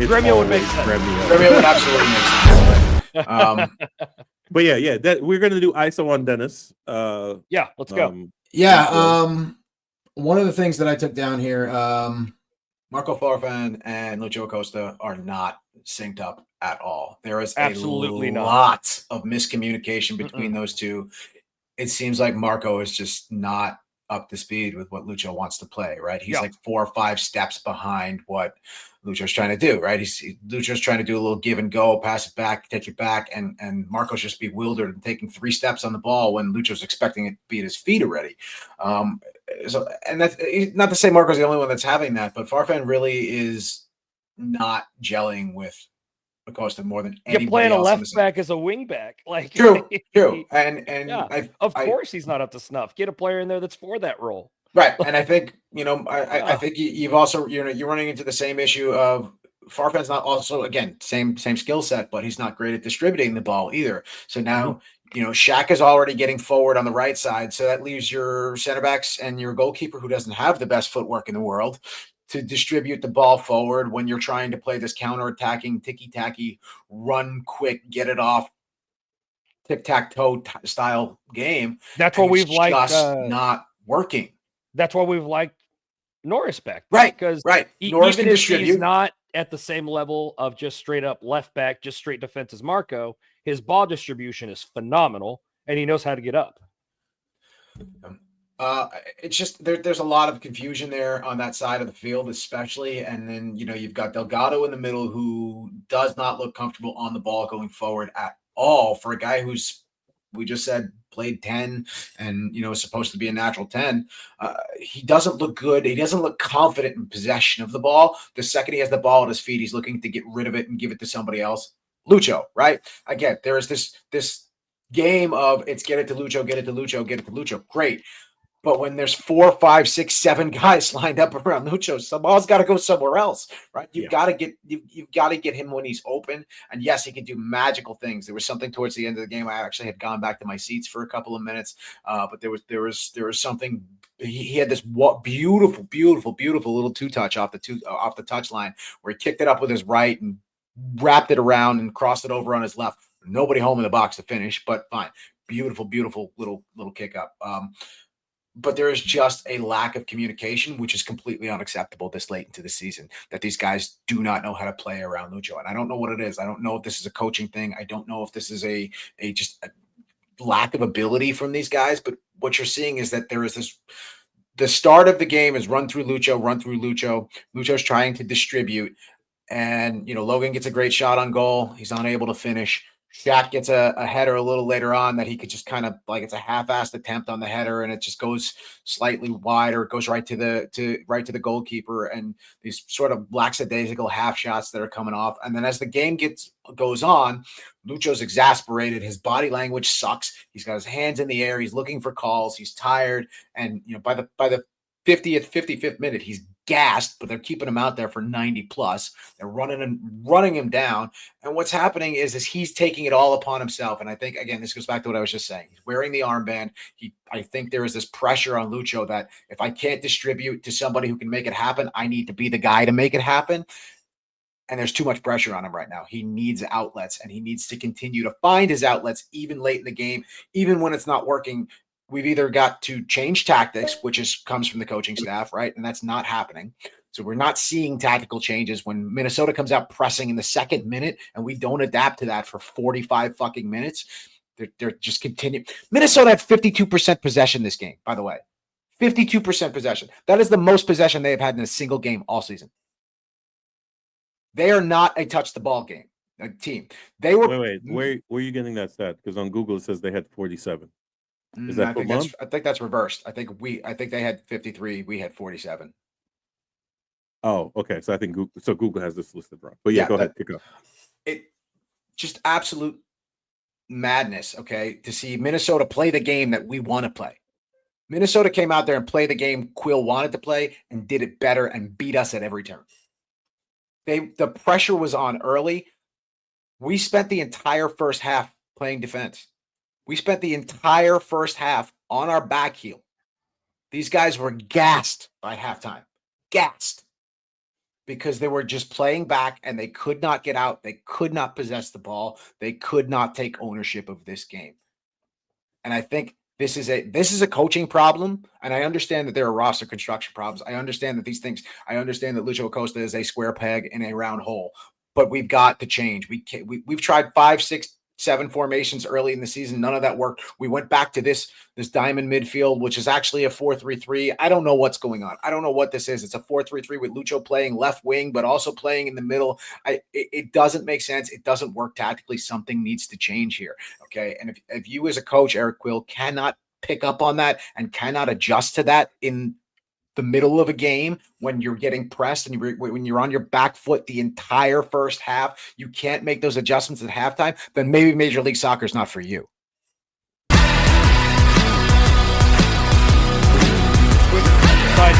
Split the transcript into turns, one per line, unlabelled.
Gremio would make sense.
Gremio would absolutely make sense.
But yeah, that we're gonna do ISO on Dennis.
Yeah, let's go.
One of the things that I took down here, Marco Farfan and Lucho Acosta are not synced up at all. There is
absolutely
a lot of miscommunication between those two. It seems like Marco is just not up to speed with what Lucho wants to play, right? He's like 4 or 5 steps behind what Lucho's trying to do, right? Lucho's trying to do a little give and go, pass it back, take it back, and Marco's just bewildered and taking 3 steps on the ball when Lucho's expecting it to be at his feet already. And that's not to say Marco's the only one that's having that, but Farfan really is not gelling with Acosta more than anybody
You're playing
else
a left back as a wing back, like
true. And
yeah. Of course he's not up to snuff. Get a player in there that's for that role,
right? And I think I think you've also you're running into the same issue of Farfan's not also again same skill set, but he's not great at distributing the ball either. So now Shaq is already getting forward on the right side, so that leaves your center backs and your goalkeeper who doesn't have the best footwork in the world to distribute the ball forward when you're trying to play this counter-attacking, ticky-tacky, run quick, get it off, tic-tac-toe style game.
That's what we've liked.
Not working.
That's why we've liked Norris back.
Right,
because
Norris
even
can
if
distribute.
He's not at the same level of just straight up left back, just straight defense as Marco, his ball distribution is phenomenal, and he knows how to get up.
It's just there's a lot of confusion there on that side of the field, especially. And then, you've got Delgado in the middle who does not look comfortable on the ball going forward at all for a guy who's, we just said, played 10 and, is supposed to be a natural 10. He doesn't look good. He doesn't look confident in possession of the ball. The second he has the ball at his feet, he's looking to get rid of it and give it to somebody else. Lucho, right? Again, there is this game of it's get it to Lucho, get it to Lucho, get it to Lucho. Great. But when there's 4, 5, 6, 7 guys lined up around Lucho, some ball's got to go somewhere else, right? You've got to get him when he's open. And yes, he can do magical things. There was something towards the end of the game. I actually had gone back to my seats for a couple of minutes, but there was something. He had this beautiful little 2-touch off the touch line where he kicked it up with his right and wrapped it around and crossed it over on his left. Nobody home in the box to finish, but fine. Beautiful little kick up. But there is just a lack of communication, which is completely unacceptable this late into the season, that these guys do not know how to play around Lucho. And I don't know what it is. I don't know if this is a coaching thing. I don't know if this is a lack of ability from these guys. But what you're seeing is that there is the start of the game is run through Lucho. Lucho's trying to distribute. And, Logan gets a great shot on goal. He's unable to finish. Shaq gets a header a little later on that he could just kind of it's a half-assed attempt on the header and it just goes slightly wide or it goes right to the goalkeeper, and these sort of lackadaisical half shots that are coming off. And then as the game goes on, Lucho's exasperated. His body language sucks. He's got his hands in the air. He's looking for calls. He's tired. And by the 55th minute, he's gassed, but they're keeping him out there for 90 plus. They're running him down. And what's happening is he's taking it all upon himself. And I think, again, this goes back to what I was just saying. He's wearing the armband. I think there is this pressure on Lucho that if I can't distribute to somebody who can make it happen, I need to be the guy to make it happen. And there's too much pressure on him right now. He needs outlets, and he needs to continue to find his outlets even late in the game, even when it's not working. We've either got to change tactics, which comes from the coaching staff, right? And that's not happening. So we're not seeing tactical changes when Minnesota comes out pressing in the second minute and we don't adapt to that for 45 fucking minutes. They're just continuing. Minnesota had 52% possession this game, by the way. 52% possession. That is the most possession they have had in a single game all season. They are not a touch the ball game team. They were.
Wait. Where are you getting that stat? Because on Google it says they had 47. Is that
I think that's reversed. I think they had 53. We had 47.
Oh, okay. So I think Google has this listed wrong. But go ahead, pick up.
It just absolute madness. Okay, to see Minnesota play the game that we want to play. Minnesota came out there and played the game Quill wanted to play and did it better and beat us at every turn. The pressure was on early. We spent the entire first half playing defense. We spent the entire first half on our back heel. These guys were gassed by halftime. Gassed. because they were just playing back and they could not get out. They could not possess the ball. They could not take ownership of this game. And I think this is a coaching problem. And I understand that there are roster construction problems. I understand that these things, I understand that Lucho Acosta is a square peg in a round hole, but we've got to change. We've tried 5, 6, 7 formations early in the season. None of that worked. We went back to this diamond midfield, which is actually a 4-3-3. I don't know what's going on. I don't know what this is. It's a 4-3-3 with Lucho playing left wing, but also playing in the middle. It doesn't make sense. It doesn't work tactically. Something needs to change here. Okay. And if you as a coach, Eric Quill, cannot pick up on that and cannot adjust to that in the middle of a game when you're getting pressed and when you're on your back foot the entire first half, you can't make those adjustments at halftime, then maybe Major League Soccer is not for you.
Quick side